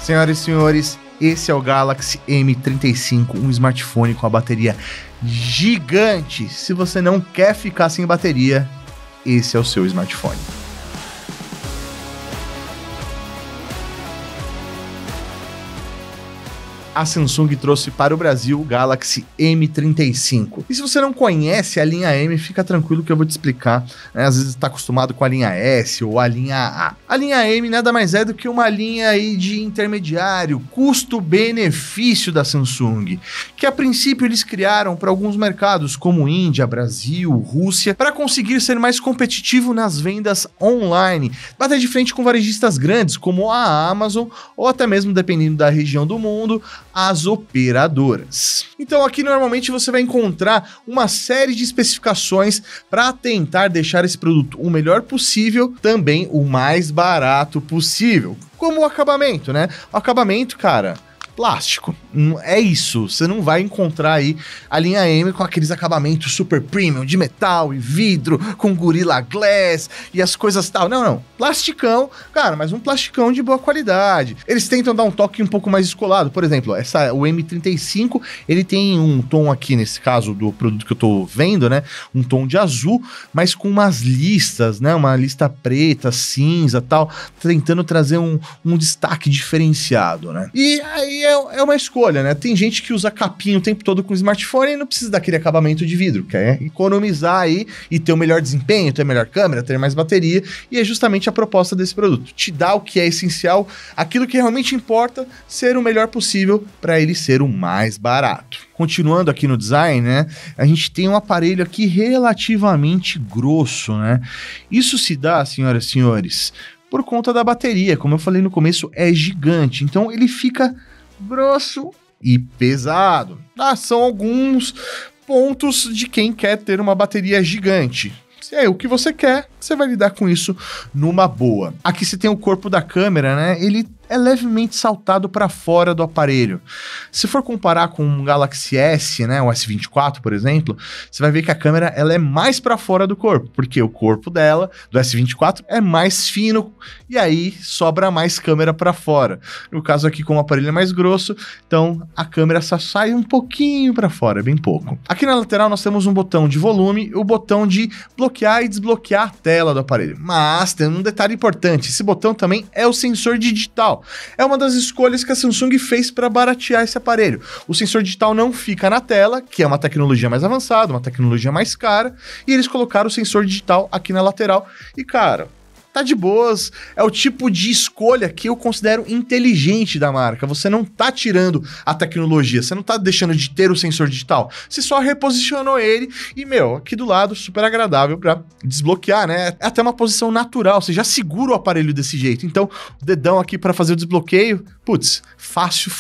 Senhoras e senhores, esse é o Galaxy M35, um smartphone com a bateria gigante. Se você não quer ficar sem bateria, esse é o seu smartphone. A Samsung trouxe para o Brasil o Galaxy M35. E se você não conhece a linha M, fica tranquilo que eu vou te explicar. Às vezes está acostumado com a linha S ou a linha A. A linha M nada mais é do que uma linha aí de intermediário, custo-benefício da Samsung, que a princípio eles criaram para alguns mercados como Índia, Brasil, Rússia, para conseguir ser mais competitivo nas vendas online, bater de frente com varejistas grandes como a Amazon ou até mesmo, dependendo da região do mundo, as operadoras. Então aqui normalmente você vai encontrar uma série de especificações para tentar deixar esse produto o melhor possível, também o mais barato possível. Como o acabamento, né? O acabamento, cara, plástico. É isso, você não vai encontrar aí a linha M com aqueles acabamentos super premium de metal e vidro, com Gorilla Glass e as coisas tal. Não, plasticão, cara, mas um plasticão de boa qualidade. Eles tentam dar um toque um pouco mais descolado, por exemplo, o M35, ele tem um tom aqui, nesse caso do produto que eu tô vendo, né, um tom de azul, mas com umas listas, né, uma lista preta, cinza, tal, tentando trazer um destaque diferenciado, né. E aí é uma escolha, né? Tem gente que usa capinha o tempo todo com o smartphone e não precisa daquele acabamento de vidro, quer economizar aí e ter o melhor desempenho, ter a melhor câmera, ter mais bateria, e é justamente a proposta desse produto. Te dá o que é essencial, aquilo que realmente importa, ser o melhor possível para ele ser o mais barato. Continuando aqui no design, né? A gente tem um aparelho aqui relativamente grosso, né? Isso se dá, senhoras e senhores, por conta da bateria. Como eu falei no começo, é gigante, então ele fica grosso e pesado. São alguns pontos de quem quer ter uma bateria gigante. Se é o que você quer, você vai lidar com isso numa boa. Aqui você tem o corpo da câmera, né? Ele é levemente saltado para fora do aparelho. Se for comparar com um Galaxy S, né, o S24, por exemplo, você vai ver que a câmera ela é mais para fora do corpo, porque o corpo dela, do S24, é mais fino e aí sobra mais câmera para fora. No caso aqui, como o aparelho é mais grosso, então a câmera só sai um pouquinho para fora, bem pouco. Aqui na lateral nós temos um botão de volume e o botão de bloquear e desbloquear a tela do aparelho. Mas tem um detalhe importante, esse botão também é o sensor digital. É uma das escolhas que a Samsung fez para baratear esse aparelho. O sensor digital não fica na tela, que é uma tecnologia mais avançada, uma tecnologia mais cara, e eles colocaram o sensor digital aqui na lateral. E cara, tá de boas, é o tipo de escolha que eu considero inteligente da marca. Você não tá tirando a tecnologia, você não tá deixando de ter o sensor digital, você só reposicionou ele e, aqui do lado, super agradável para desbloquear, né? É até uma posição natural, você já segura o aparelho desse jeito, então o dedão aqui para fazer o desbloqueio, putz, fácil.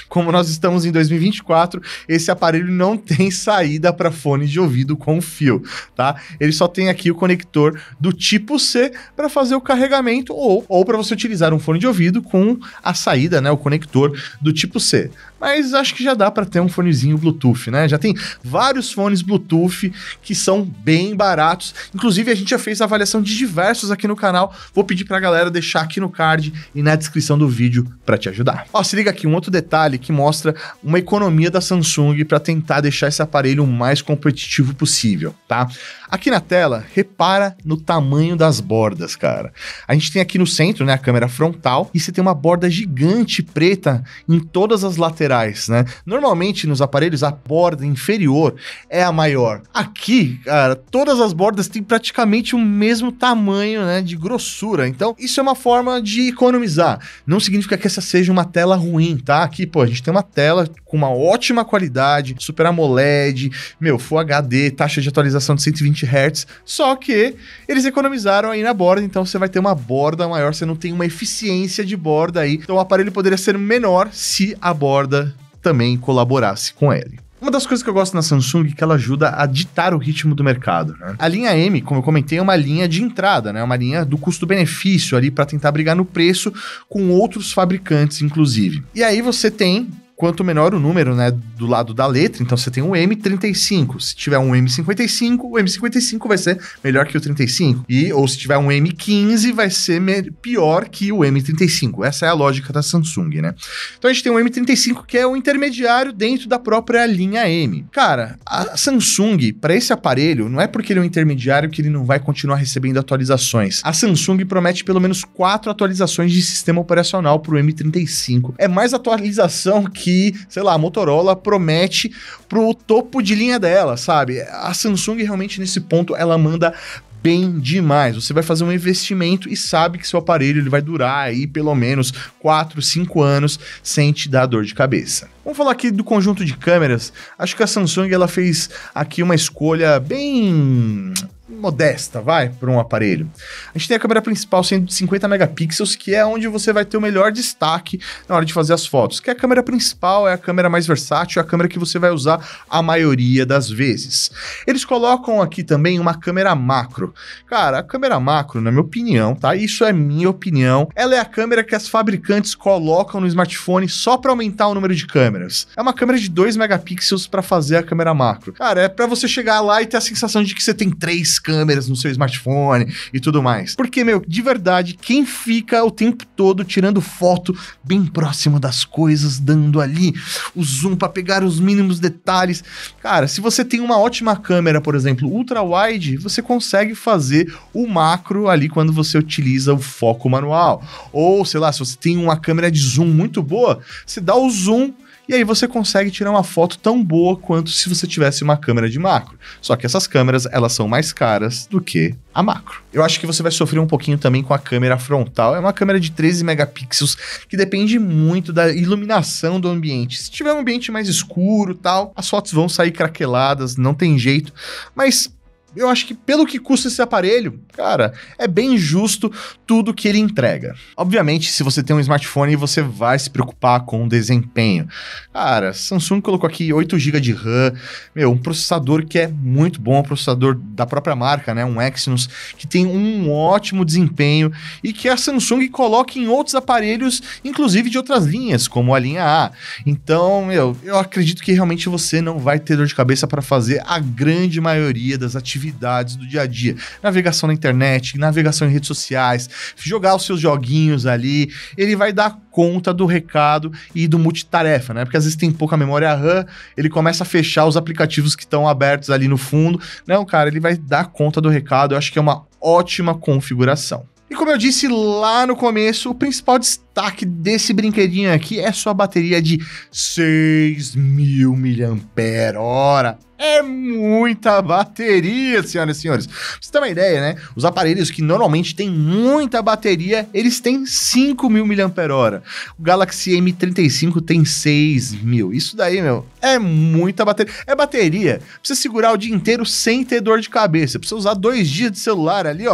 Como nós estamos em 2024, esse aparelho não tem saída para fone de ouvido com fio, tá? Ele só tem aqui o conector do tipo C para fazer o carregamento ou para você utilizar um fone de ouvido com a saída, né, o conector do tipo C. Mas acho que já dá para ter um fonezinho Bluetooth, né? Já tem vários fones Bluetooth que são bem baratos. Inclusive, a gente já fez a avaliação de diversos aqui no canal. Vou pedir pra galera deixar aqui no card e na descrição do vídeo para te ajudar. Ó, se liga aqui, um outro detalhe que mostra uma economia da Samsung para tentar deixar esse aparelho o mais competitivo possível, tá? Aqui na tela, repara no tamanho das bordas, cara. A gente tem aqui no centro, né, a câmera frontal, e você tem uma borda gigante preta em todas as laterais, né? Normalmente nos aparelhos a borda inferior é a maior. Aqui, cara, todas as bordas têm praticamente o mesmo tamanho, né, de grossura. Então, isso é uma forma de economizar. Não significa que essa seja uma tela ruim, tá? Aqui, a gente tem uma tela com uma ótima qualidade, Super AMOLED, Full HD, taxa de atualização de 120 Hz, só que eles economizaram aí na borda, então você vai ter uma borda maior, você não tem uma eficiência de borda aí, então o aparelho poderia ser menor se a borda também colaborasse com ele. Uma das coisas que eu gosto na Samsung é que ela ajuda a ditar o ritmo do mercado, né? A linha M, como eu comentei, é uma linha de entrada, né? Uma linha do custo-benefício ali para tentar brigar no preço com outros fabricantes, inclusive. E aí você tem quanto menor o número, né, do lado da letra, então você tem um M35. Se tiver um M55, o M55 vai ser melhor que o 35. Ou se tiver um M15, vai ser pior que o M35. Essa é a lógica da Samsung, né? Então a gente tem um M35 que é o intermediário dentro da própria linha M. Cara, a Samsung, para esse aparelho, não é porque ele é um intermediário que ele não vai continuar recebendo atualizações. A Samsung promete pelo menos 4 atualizações de sistema operacional pro M35. É mais atualização que, sei lá, a Motorola promete pro topo de linha dela, sabe? A Samsung realmente nesse ponto, ela manda bem demais. Você vai fazer um investimento e sabe que seu aparelho ele vai durar aí pelo menos 4, 5 anos sem te dar dor de cabeça. Vamos falar aqui do conjunto de câmeras. Acho que a Samsung ela fez aqui uma escolha bem modesta, para um aparelho. A gente tem a câmera principal sendo de 50 megapixels, que é onde você vai ter o melhor destaque na hora de fazer as fotos. Que a câmera principal é a câmera mais versátil, é a câmera que você vai usar a maioria das vezes. Eles colocam aqui também uma câmera macro. Cara, a câmera macro, na minha opinião, tá? Isso é minha opinião. Ela é a câmera que as fabricantes colocam no smartphone só para aumentar o número de câmeras. É uma câmera de 2 megapixels para fazer a câmera macro. Cara, é para você chegar lá e ter a sensação de que você tem 3 câmeras no seu smartphone e tudo mais. Porque, de verdade, quem fica o tempo todo tirando foto bem próximo das coisas, dando ali o zoom para pegar os mínimos detalhes. Cara, se você tem uma ótima câmera, por exemplo, ultra-wide, você consegue fazer o macro ali quando você utiliza o foco manual. Ou, sei lá, se você tem uma câmera de zoom muito boa, você dá o zoom e aí você consegue tirar uma foto tão boa quanto se você tivesse uma câmera de macro. Só que essas câmeras, elas são mais caras do que a macro. Eu acho que você vai sofrer um pouquinho também com a câmera frontal. É uma câmera de 13 megapixels que depende muito da iluminação do ambiente. Se tiver um ambiente mais escuro e tal, as fotos vão sair craqueladas, não tem jeito. Mas eu acho que pelo que custa esse aparelho, cara, é bem justo tudo que ele entrega. Obviamente, se você tem um smartphone, você vai se preocupar com o desempenho. Cara, Samsung colocou aqui 8 GB de RAM, um processador que é muito bom, um processador da própria marca, né, um Exynos, que tem um ótimo desempenho e que a Samsung coloca em outros aparelhos, inclusive de outras linhas, como a linha A. Então, eu acredito que realmente você não vai ter dor de cabeça para fazer a grande maioria das atividades do dia a dia. Navegação na internet, navegação em redes sociais, jogar os seus joguinhos ali, ele vai dar conta do recado e do multitarefa, né? Porque às vezes tem pouca memória RAM, ele começa a fechar os aplicativos que estão abertos ali no fundo. Não, cara, ele vai dar conta do recado. Eu acho que é uma ótima configuração. E como eu disse lá no começo, o principal destaque desse brinquedinho aqui é sua bateria de 6.000 mAh. É muita bateria, senhoras e senhores. Pra você ter uma ideia, né? Os aparelhos que normalmente têm muita bateria, eles têm 5.000 mAh. O Galaxy M35 tem 6.000. Isso daí, é muita bateria. É bateria pra você segurar o dia inteiro sem ter dor de cabeça. Pra você usar 2 dias de celular ali,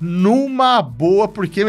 numa boa, porque,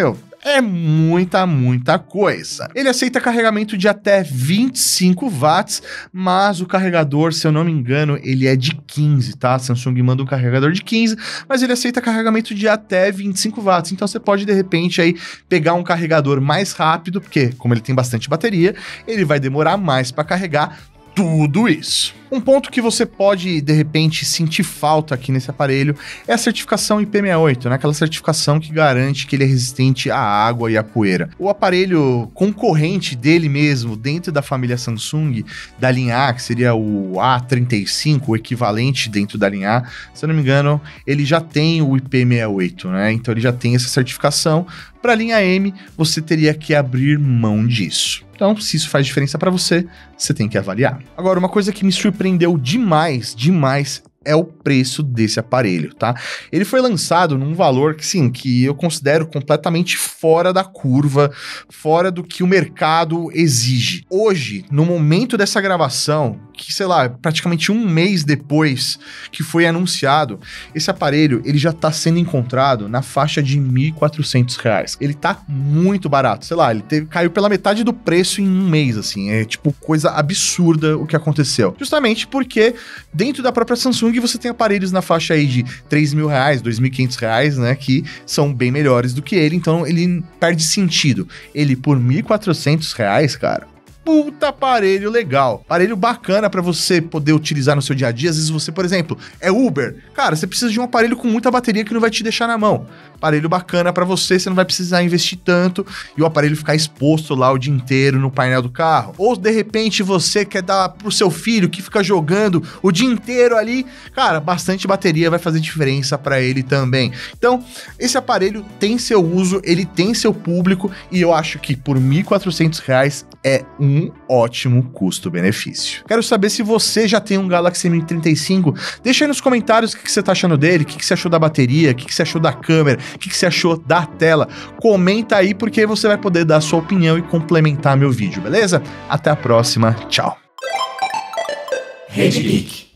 é muita coisa. Ele aceita carregamento de até 25 watts, mas o carregador, se eu não me engano, ele é de 15, tá? A Samsung manda um carregador de 15, mas ele aceita carregamento de até 25 watts. Então você pode, de repente, aí pegar um carregador mais rápido, porque como ele tem bastante bateria, ele vai demorar mais para carregar tudo isso. Um ponto que você pode, de repente, sentir falta aqui nesse aparelho é a certificação IP68, né? Aquela certificação que garante que ele é resistente à água e à poeira. O aparelho concorrente dele mesmo, dentro da família Samsung, da linha A, que seria o A35, o equivalente dentro da linha A, se eu não me engano, ele já tem o IP68, né? Então ele já tem essa certificação. Para a linha M, você teria que abrir mão disso. Então, se isso faz diferença para você, você tem que avaliar. Agora, uma coisa que me surpreendeu demais é o preço desse aparelho, tá? Ele foi lançado num valor que, sim, que eu considero completamente fora da curva, fora do que o mercado exige. Hoje, no momento dessa gravação, que, sei lá, praticamente um mês depois que foi anunciado, esse aparelho, ele já tá sendo encontrado na faixa de R$ 1.400. Ele tá muito barato, sei lá, caiu pela metade do preço em um mês, assim, é tipo coisa absurda o que aconteceu. Justamente porque dentro da própria Samsung você tem aparelhos na faixa aí de R$3.000, R$2.500, né, que são bem melhores do que ele, então ele perde sentido. Ele por R$1.400, cara, puta aparelho legal. Aparelho bacana pra você poder utilizar no seu dia a dia. Às vezes você, por exemplo, é Uber. Cara, você precisa de um aparelho com muita bateria que não vai te deixar na mão. Aparelho bacana pra você não vai precisar investir tanto e o aparelho ficar exposto lá o dia inteiro no painel do carro. Ou de repente você quer dar pro seu filho que fica jogando o dia inteiro ali. Cara, bastante bateria vai fazer diferença pra ele também. Então, esse aparelho tem seu uso, ele tem seu público e eu acho que por R$ 1.400 é um ótimo custo-benefício. Quero saber se você já tem um Galaxy M35. Deixa aí nos comentários o que você tá achando dele, o que você achou da bateria, o que você achou da câmera, o que você achou da tela. Comenta aí porque aí você vai poder dar a sua opinião e complementar meu vídeo, beleza? Até a próxima, tchau! Rede Geek.